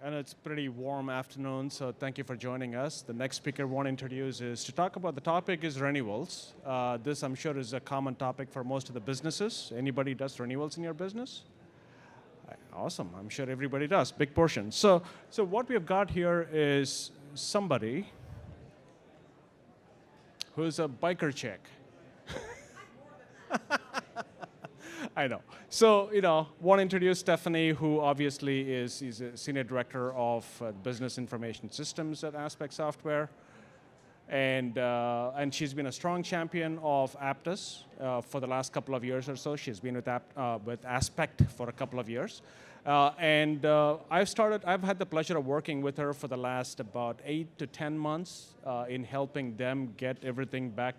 And it's pretty warm afternoon, so thank you for joining us. The next speaker I want to introduce is to talk about the topic is renewals. This, I'm sure, is a common topic for most of the businesses. Anybody does renewals in your business? Awesome, I'm sure everybody does, big portion. So what we have got here is somebody who's a biker chick. I know. So, want to introduce Stephanie, who obviously is a senior director of business information systems at Aspect Software, and she's been a strong champion of Apttus for the last couple of years or so. She's been with Aspect for a couple of years, I've had the pleasure of working with her for the last about 8 to 10 months in helping them get everything back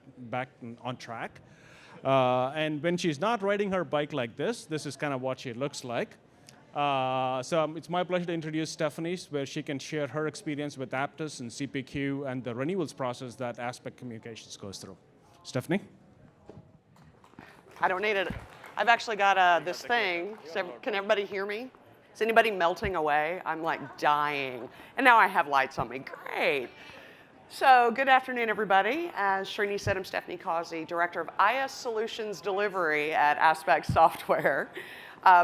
on track. And when she's not riding her bike like this is kind of what she looks like. So it's my pleasure to introduce Stephanie, where she can share her experience with Apttus and CPQ and the renewals process that Aspect Communications goes through. Stephanie? I don't need it. I've actually got this thing. So can everybody hear me? Is anybody melting away? I'm like dying. And now I have lights on me. Great. So good afternoon, everybody. As Srini said, I'm Stephanie Causey, Director of IS Solutions Delivery at Aspect Software.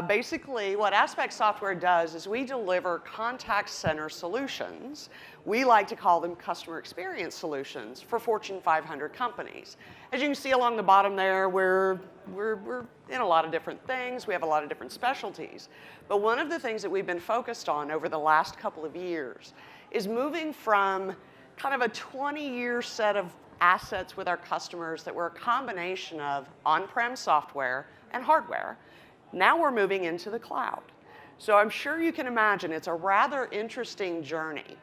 Basically, what Aspect Software does is we deliver contact center solutions. We like to call them customer experience solutions for Fortune 500 companies. As you can see along the bottom there, we're in a lot of different things. We have a lot of different specialties. But one of the things that we've been focused on over the last couple of years is moving from kind of a 20-year set of assets with our customers that were a combination of on-prem software and hardware. Now we're moving into the cloud. So I'm sure you can imagine it's a rather interesting journey.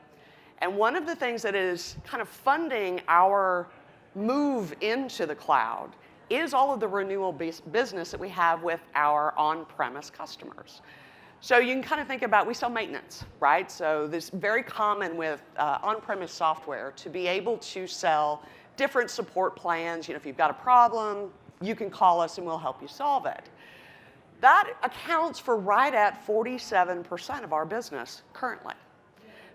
And one of the things that is kind of funding our move into the cloud is all of the renewal business that we have with our on-premise customers. So you can kind of think about, we sell maintenance, right? So this is very common with on-premise software to be able to sell different support plans. If you've got a problem, you can call us and we'll help you solve it. That accounts for right at 47% of our business currently.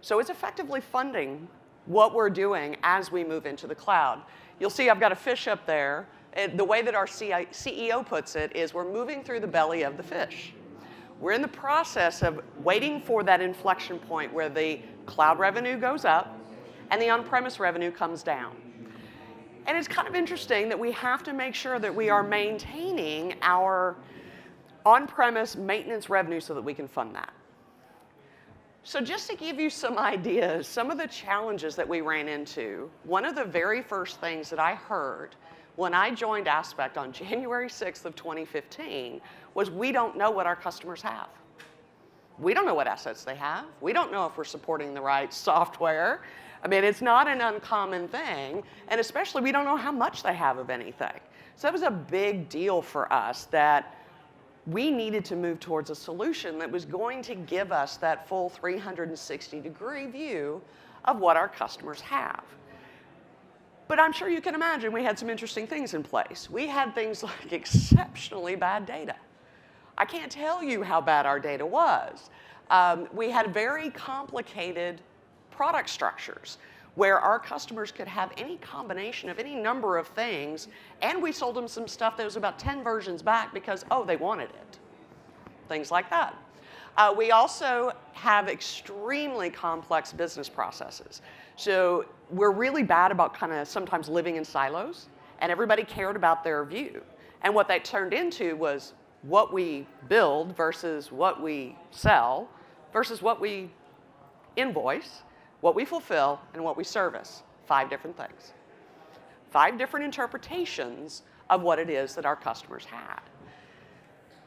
So it's effectively funding what we're doing as we move into the cloud. You'll see I've got a fish up there. The way that our CEO puts it is we're moving through the belly of the fish. We're in the process of waiting for that inflection point where the cloud revenue goes up and the on-premise revenue comes down. And it's kind of interesting that we have to make sure that we are maintaining our on-premise maintenance revenue so that we can fund that. So just to give you some ideas, some of the challenges that we ran into, one of the very first things that I heard when I joined Aspect on January 6th of 2015 was we don't know what our customers have. We don't know what assets they have. We don't know if we're supporting the right software. I mean, it's not an uncommon thing, and especially we don't know how much they have of anything. So that was a big deal for us that we needed to move towards a solution that was going to give us that full 360-degree view of what our customers have. But I'm sure you can imagine we had some interesting things in place. We had things like exceptionally bad data. I can't tell you how bad our data was. We had very complicated product structures where our customers could have any combination of any number of things, and we sold them some stuff that was about 10 versions back because, oh, they wanted it. Things like that. We also have extremely complex business processes. So we're really bad about kind of sometimes living in silos, and everybody cared about their view. And what that turned into was what we build versus what we sell versus what we invoice, what we fulfill, and what we service. 5 different things. 5 different interpretations of what it is that our customers had.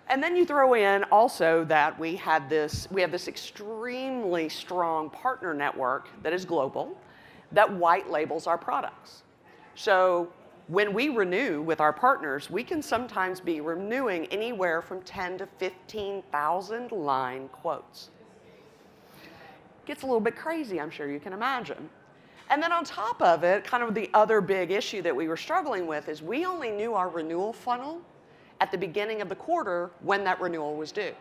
And then you throw in also that we have this extremely strong partner network that is global, that white labels our products. So when we renew with our partners, we can sometimes be renewing anywhere from 10 to 15,000 line quotes. Gets a little bit crazy, I'm sure you can imagine. And then on top of it, kind of the other big issue that we were struggling with is we only knew our renewal funnel at the beginning of the quarter when that renewal was due.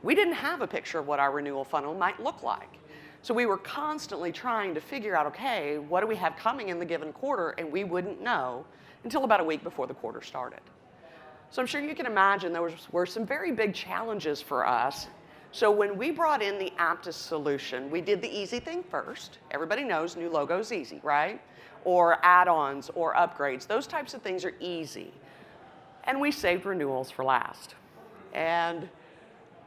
we didn't have a picture of what our renewal funnel might look like. So we were constantly trying to figure out, okay, what do we have coming in the given quarter? And we wouldn't know until about a week before the quarter started. So I'm sure you can imagine there were some very big challenges for us. So when we brought in the Apttus solution, we did the easy thing first. Everybody knows new logo's easy, right? Or add-ons or upgrades. Those types of things are easy. And we saved renewals for last. And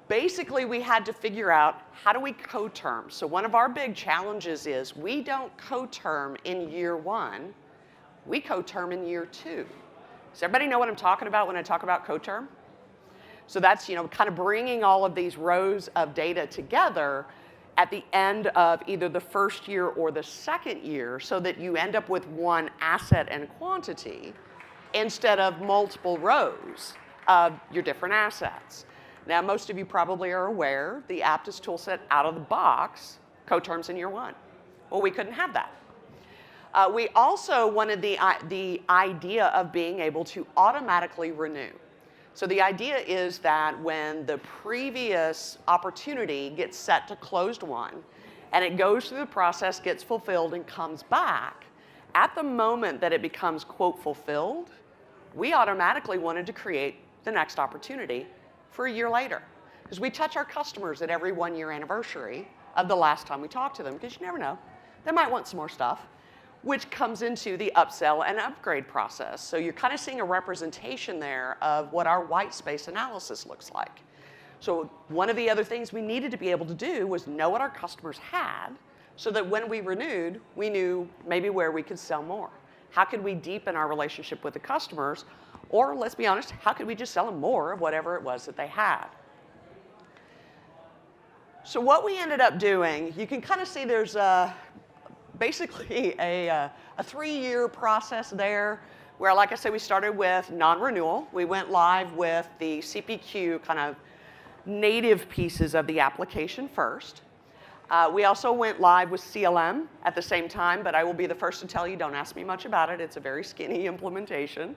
basically, we had to figure out, how do we co-term? So one of our big challenges is we don't co-term in year 1, we co-term in year 2. Does everybody know what I'm talking about when I talk about co-term? So that's, kind of bringing all of these rows of data together at the end of either the first year or the second year, so that you end up with one asset and quantity instead of multiple rows of your different assets. Now, most of you probably are aware the Apttus toolset out of the box co-terms in year 1. Well, we couldn't have that. We also wanted the idea of being able to automatically renew. So the idea is that when the previous opportunity gets set to closed won, and it goes through the process, gets fulfilled, and comes back, at the moment that it becomes, quote, fulfilled, we automatically wanted to create the next opportunity for a year later. Because we touch our customers at every 1-year anniversary of the last time we talked to them, because you never know. They might want some more stuff, which comes into the upsell and upgrade process. So you're kind of seeing a representation there of what our white space analysis looks like. So one of the other things we needed to be able to do was know what our customers had, so that when we renewed, we knew maybe where we could sell more. How could we deepen our relationship with the customers? Or let's be honest, how could we just sell them more of whatever it was that they had? So what we ended up doing, you can kind of see there's basically a 3-year process there, where, like I said, we started with non-renewal. We went live with the CPQ kind of native pieces of the application first. We also went live with CLM at the same time, but I will be the first to tell you, don't ask me much about it. It's a very skinny implementation.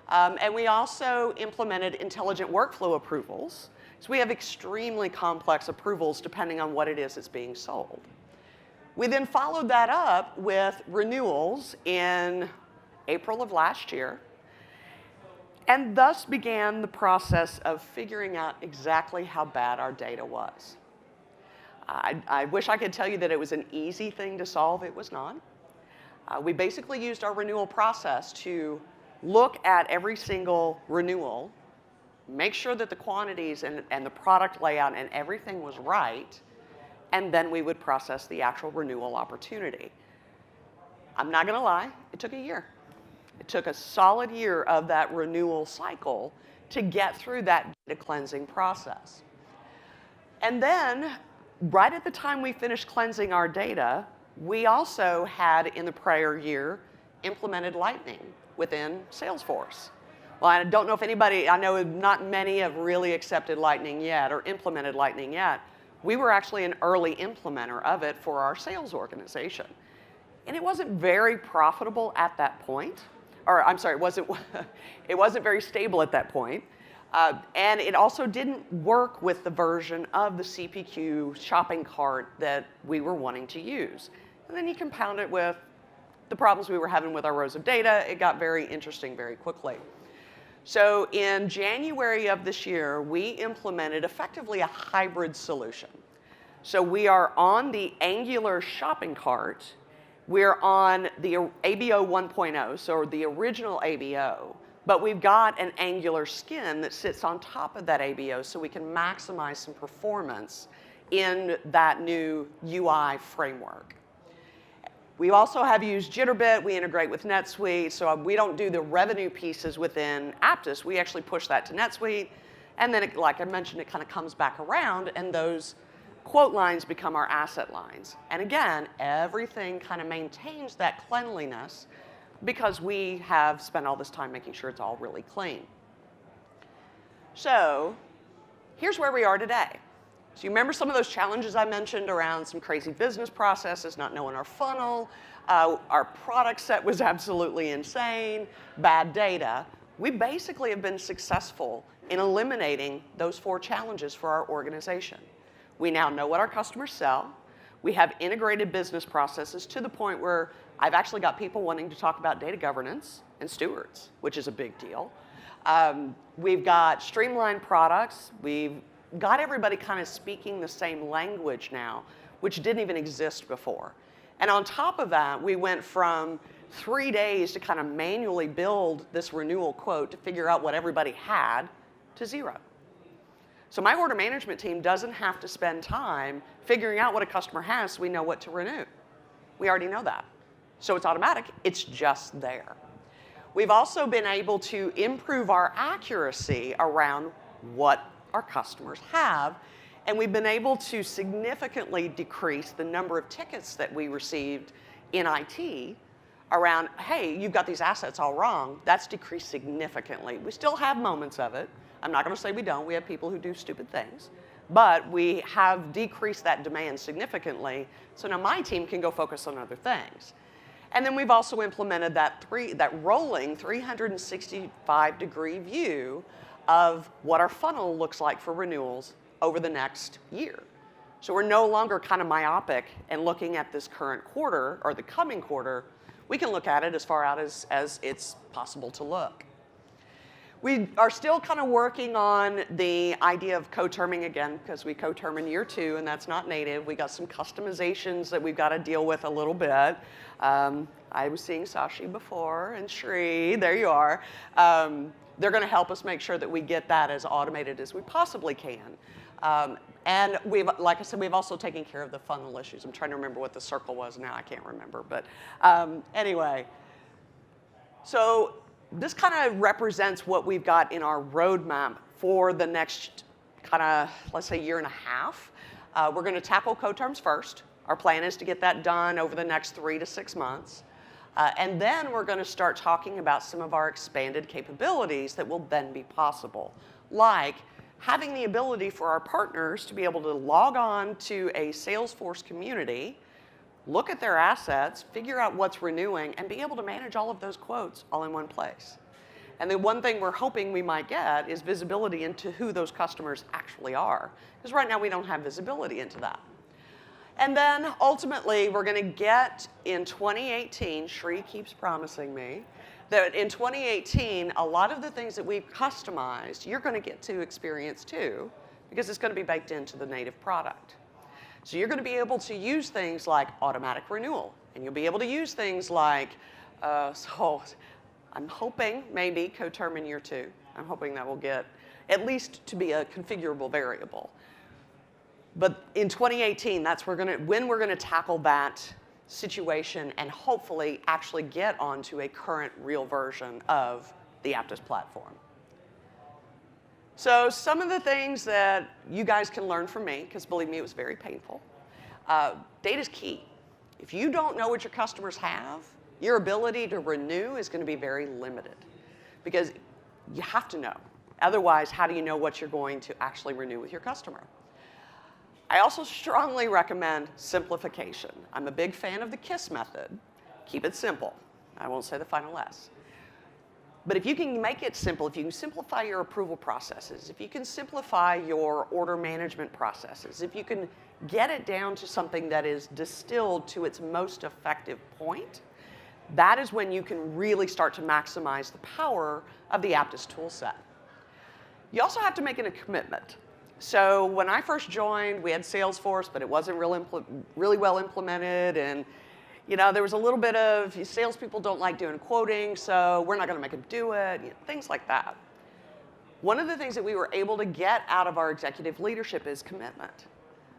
And we also implemented intelligent workflow approvals. So we have extremely complex approvals depending on what it is that's being sold. We then followed that up with renewals in April of last year, and thus began the process of figuring out exactly how bad our data was. I wish I could tell you that it was an easy thing to solve. It was not. We basically used our renewal process to look at every single renewal, make sure that the quantities and the product layout and everything was right, and then we would process the actual renewal opportunity. I'm not going to lie, it took a year. It took a solid year of that renewal cycle to get through that data cleansing process. And then, right at the time we finished cleansing our data, we also had, in the prior year, implemented Lightning within Salesforce. Well, I don't know if anybody, I know not many have really accepted Lightning yet or implemented Lightning yet. We were actually an early implementer of it for our sales organization. And it wasn't very profitable at that point. Or, I'm sorry, it wasn't very stable at that point. And it also didn't work with the version of the CPQ shopping cart that we were wanting to use. And then you compound it with the problems we were having with our rows of data. It got very interesting very quickly. So in January of this year, we implemented effectively a hybrid solution. So we are on the Angular shopping cart. We're on the ABO 1.0, so the original ABO, but we've got an Angular skin that sits on top of that ABO, so we can maximize some performance in that new UI framework. We also have used Jitterbit. We integrate with NetSuite, so we don't do the revenue pieces within Apttus. We actually push that to NetSuite, and then, like I mentioned, it kind of comes back around, and those quote lines become our asset lines. And again, everything kind of maintains that cleanliness because we have spent all this time making sure it's all really clean. So here's where we are today. So you remember some of those challenges I mentioned around some crazy business processes, not knowing our funnel, our product set was absolutely insane, bad data. We basically have been successful in eliminating those 4 challenges for our organization. We now know what our customers sell. We have integrated business processes to the point where I've actually got people wanting to talk about data governance and stewards, which is a big deal. We've got streamlined products. We've got everybody kind of speaking the same language now, which didn't even exist before. And on top of that, we went from 3 days to kind of manually build this renewal quote to figure out what everybody had to 0. So my order management team doesn't have to spend time figuring out what a customer has so we know what to renew. We already know that. So it's automatic. It's just there. We've also been able to improve our accuracy around what our customers have, and we've been able to significantly decrease the number of tickets that we received in IT around, hey, you've got these assets all wrong. That's decreased significantly. We still have moments of it. I'm not going to say we don't. We have people who do stupid things. But we have decreased that demand significantly, so now my team can go focus on other things. And then we've also implemented that rolling 365-degree view of what our funnel looks like for renewals over the next year. So we're no longer kind of myopic and looking at this current quarter or the coming quarter. We can look at it as far out as it's possible to look. We are still kind of working on the idea of co-terming again, because we co-term in year 2, and that's not native. We got some customizations that we've got to deal with a little bit. I was seeing Sashi before, and Shri, there you are. They're going to help us make sure that we get that as automated as we possibly can. And we've, like I said, we've also taken care of the funnel issues. I'm trying to remember what the circle was now. I can't remember. But anyway, so this kind of represents what we've got in our roadmap for the next kind of, let's say, year and a half. We're going to tackle co-terms first. Our plan is to get that done over the next 3 to 6 months. And then we're going to start talking about some of our expanded capabilities that will then be possible, like having the ability for our partners to be able to log on to a Salesforce community, look at their assets, figure out what's renewing, and be able to manage all of those quotes all in one place. And the one thing we're hoping we might get is visibility into who those customers actually are, because right now we don't have visibility into that. And then ultimately, we're going to get in 2018, Shri keeps promising me, that in 2018, a lot of the things that we've customized, you're going to get to experience too, because it's going to be baked into the native product. So you're going to be able to use things like automatic renewal, and you'll be able to use things like, so I'm hoping maybe co-term in year 2. I'm hoping that will get at least to be a configurable variable. But in 2018, that's when we're going to tackle that situation and hopefully actually get onto a current real version of the Apttus platform. So some of the things that you guys can learn from me, because believe me, it was very painful. Data's key. If you don't know what your customers have, your ability to renew is going to be very limited, because you have to know. Otherwise, how do you know what you're going to actually renew with your customer? I also strongly recommend simplification. I'm a big fan of the KISS method. Keep it simple. I won't say the final S. But if you can make it simple, if you can simplify your approval processes, if you can simplify your order management processes, if you can get it down to something that is distilled to its most effective point, that is when you can really start to maximize the power of the Apttus tool set. You also have to make it a commitment. So when I first joined, we had Salesforce, but it wasn't really well implemented, and there was a little bit of salespeople don't like doing quoting, so we're not going to make them do it, things like that. One of the things that we were able to get out of our executive leadership is commitment.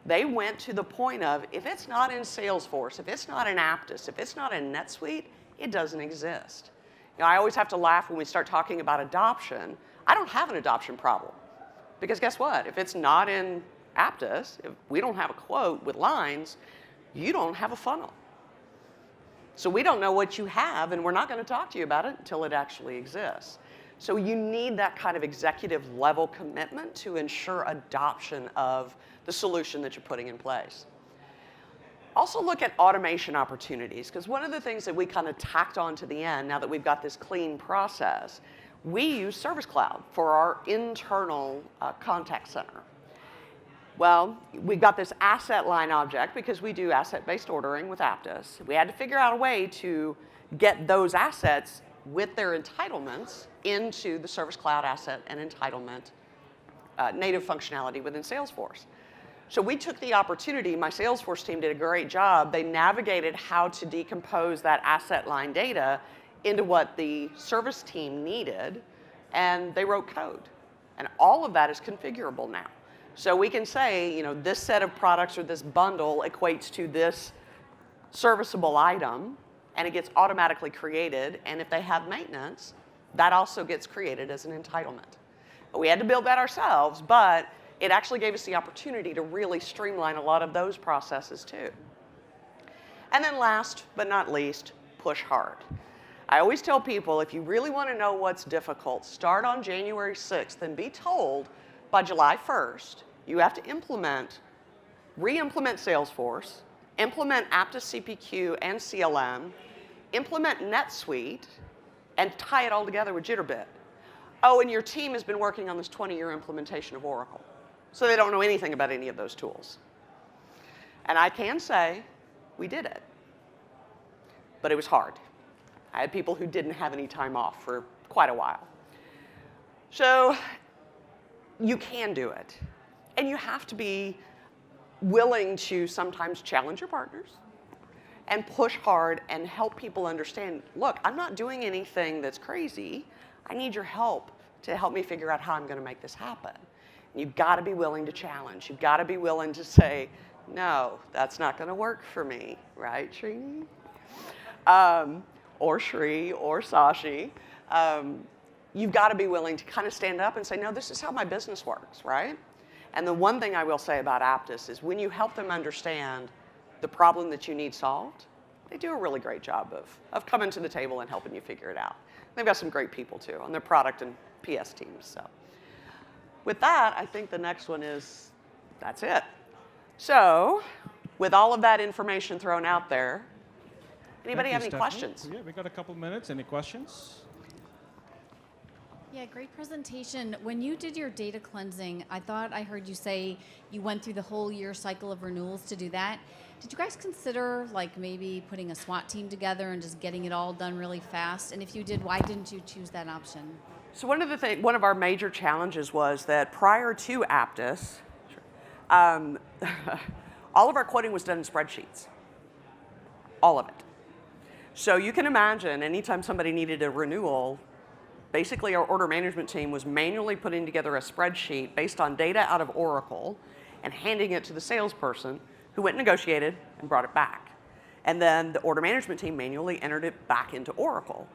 They went to the point of, if it's not in Salesforce, if it's not in Apttus, if it's not in NetSuite, it doesn't exist. I always have to laugh when we start talking about adoption. I don't have an adoption problem. Because guess what? If it's not in Apttus, if we don't have a quote with lines, you don't have a funnel. So we don't know what you have, and we're not going to talk to you about it until it actually exists. So you need that kind of executive level commitment to ensure adoption of the solution that you're putting in place. Also look at automation opportunities, because one of the things that we kind of tacked on to the end, now that we've got this clean process, we use Service Cloud for our internal contact center. Well, we got this asset line object because we do asset-based ordering with Apttus. We had to figure out a way to get those assets with their entitlements into the Service Cloud asset and entitlement native functionality within Salesforce. So we took the opportunity, my Salesforce team did a great job. They navigated how to decompose that asset line data into what the service team needed, and they wrote code. And all of that is configurable now. So we can say, you know, this set of products or this bundle equates to this serviceable item, and it gets automatically created. And if they have maintenance, that also gets created as an entitlement. We had to build that ourselves, but it actually gave us the opportunity to really streamline a lot of those processes too. And then last but not least, push hard. I always tell people, if you really want to know what's difficult, start on January 6th and be told by July 1st, you have to re-implement Salesforce, implement Apttus CPQ and CLM, implement NetSuite, and tie it all together with Jitterbit. Oh, and your team has been working on this 20-year implementation of Oracle. So they don't know anything about any of those tools. And I can say, we did it. But it was hard. I had people who didn't have any time off for quite a while. So you can do it. And you have to be willing to sometimes challenge your partners and push hard and help people understand, look, I'm not doing anything that's crazy. I need your help to help me figure out how I'm going to make this happen. And you've got to be willing to challenge. You've got to be willing to say, no, that's not going to work for me, right, Srini? Or Shri, or Sashi. You've got to be willing to kind of stand up and say, no, this is how my business works, right? And the one thing I will say about Apttus is when you help them understand the problem that you need solved, they do a really great job of coming to the table and helping you figure it out. They've got some great people, too, on their product and PS teams. So with that, I think the next one is, that's it. So with all of that information thrown out there, anybody have any questions? Yeah, we got a couple minutes. Any questions? Yeah, great presentation. When you did your data cleansing, I thought I heard you say you went through the whole year cycle of renewals to do that. Did you guys consider like maybe putting a SWAT team together and just getting it all done really fast? And if you did, why didn't you choose that option? So one of our major challenges was that prior to Apttus, all of our quoting was done in spreadsheets. All of it. So you can imagine anytime somebody needed a renewal, basically our order management team was manually putting together a spreadsheet based on data out of Oracle and handing it to the salesperson who went and negotiated and brought it back. And then the order management team manually entered it back into Oracle.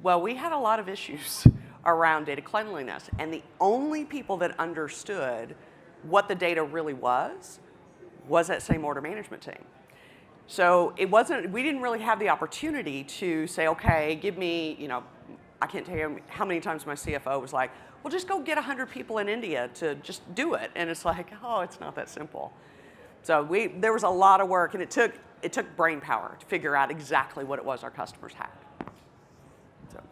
Well, we had a lot of issues around data cleanliness, and the only people that understood what the data really was that same order management team. So we didn't really have the opportunity to say, okay, give me, I can't tell you how many times my CFO was like, well, just go get 100 people in India to just do it. And it's like, oh, it's not that simple. So there was a lot of work, and it took brain power to figure out exactly what it was our customers had. So.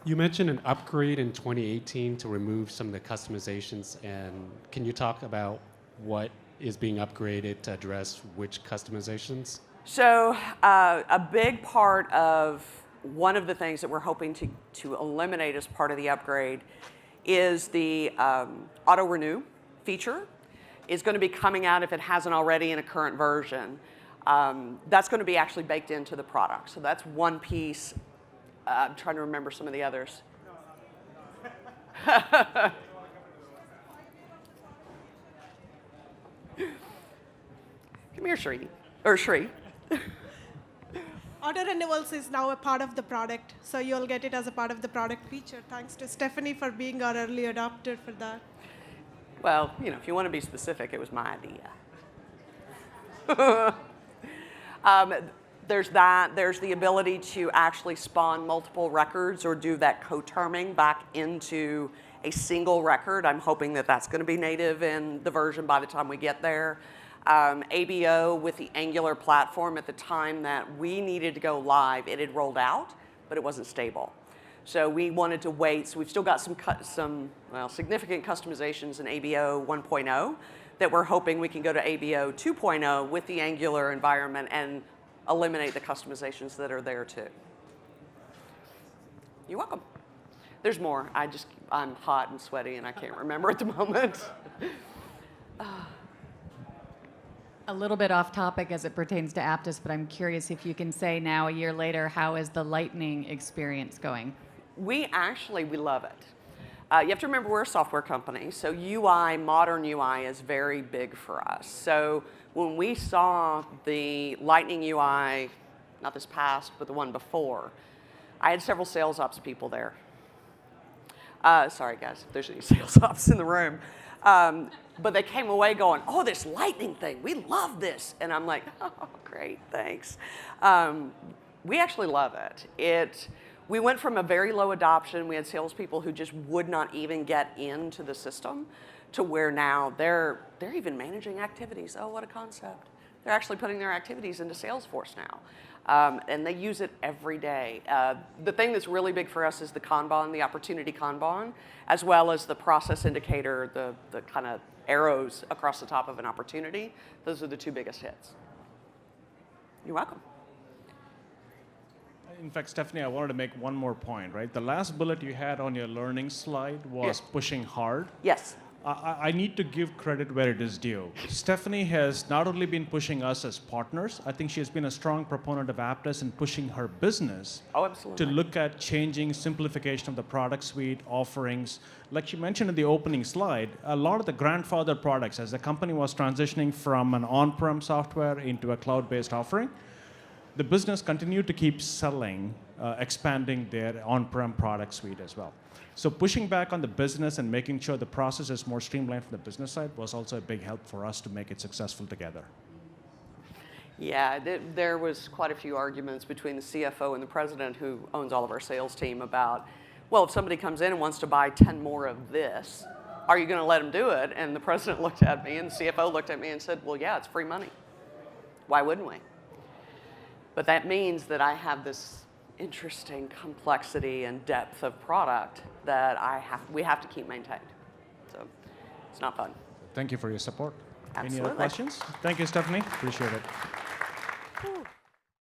You mentioned an upgrade in 2018 to remove some of the customizations, and can you talk about what is being upgraded to address which customizations? So a big part of one of the things that we're hoping to eliminate as part of the upgrade is the auto-renew feature. Is going to be coming out, if it hasn't already, in a current version. That's going to be actually baked into the product. So that's one piece. I'm trying to remember some of the others. Come here, Shri. Or Shri. Auto renewals is now a part of the product, so you'll get it as a part of the product feature. Thanks to Stephanie for being our early adopter for that. Well, if you want to be specific, it was my idea. There's that. There's the ability to actually spawn multiple records or do that co-terming back into a single record. I'm hoping that that's going to be native in the version by the time we get there. ABO with the Angular platform at the time that we needed to go live, it had rolled out, but it wasn't stable. So we wanted to wait. So we've still got some significant customizations in ABO 1.0 that we're hoping we can go to ABO 2.0 with the Angular environment and eliminate the customizations that are there too. You're welcome. There's more. I'm hot and sweaty and I can't remember at the moment. A little bit off topic as it pertains to Apttus, but I'm curious if you can say now, a year later, how is the Lightning experience going? We love it. You have to remember we're a software company, so UI, modern UI is very big for us. So when we saw the Lightning UI, not this past, but the one before, I had several sales ops people there. Sorry guys, if there's any sales ops in the room. But they came away going, oh, this Lightning thing, we love this. And I'm like, oh, great, thanks. We actually love it. We went from a very low adoption, we had salespeople who just would not even get into the system, to where now they're even managing activities. Oh, what a concept. They're actually putting their activities into Salesforce now. And they use it every day. The thing that's really big for us is the Kanban, the opportunity Kanban, as well as the process indicator, the kind of arrows across the top of an opportunity. Those are the two biggest hits. You're welcome. In fact, Stephanie, I wanted to make one more point, right? The last bullet you had on your learning slide was pushing hard. Yes. I need to give credit where it is due. Stephanie has not only been pushing us as partners, I think she has been a strong proponent of Apttus in pushing her business to look at changing simplification of the product suite, offerings. Like she mentioned in the opening slide, a lot of the grandfather products, as the company was transitioning from an on-prem software into a cloud-based offering, the business continued to keep selling, expanding their on-prem product suite as well. So pushing back on the business and making sure the process is more streamlined from the business side was also a big help for us to make it successful together. Yeah, there was quite a few arguments between the CFO and the president, who owns all of our sales team, about, well, if somebody comes in and wants to buy 10 more of this, are you going to let them do it? And the president looked at me and the CFO looked at me and said, well, yeah, it's free money. Why wouldn't we? But that means that I have this interesting complexity and depth of product that we have to keep maintained. So it's not fun. Thank you for your support. Absolutely. Any other questions? Thank you, Stephanie. Appreciate it. Whew.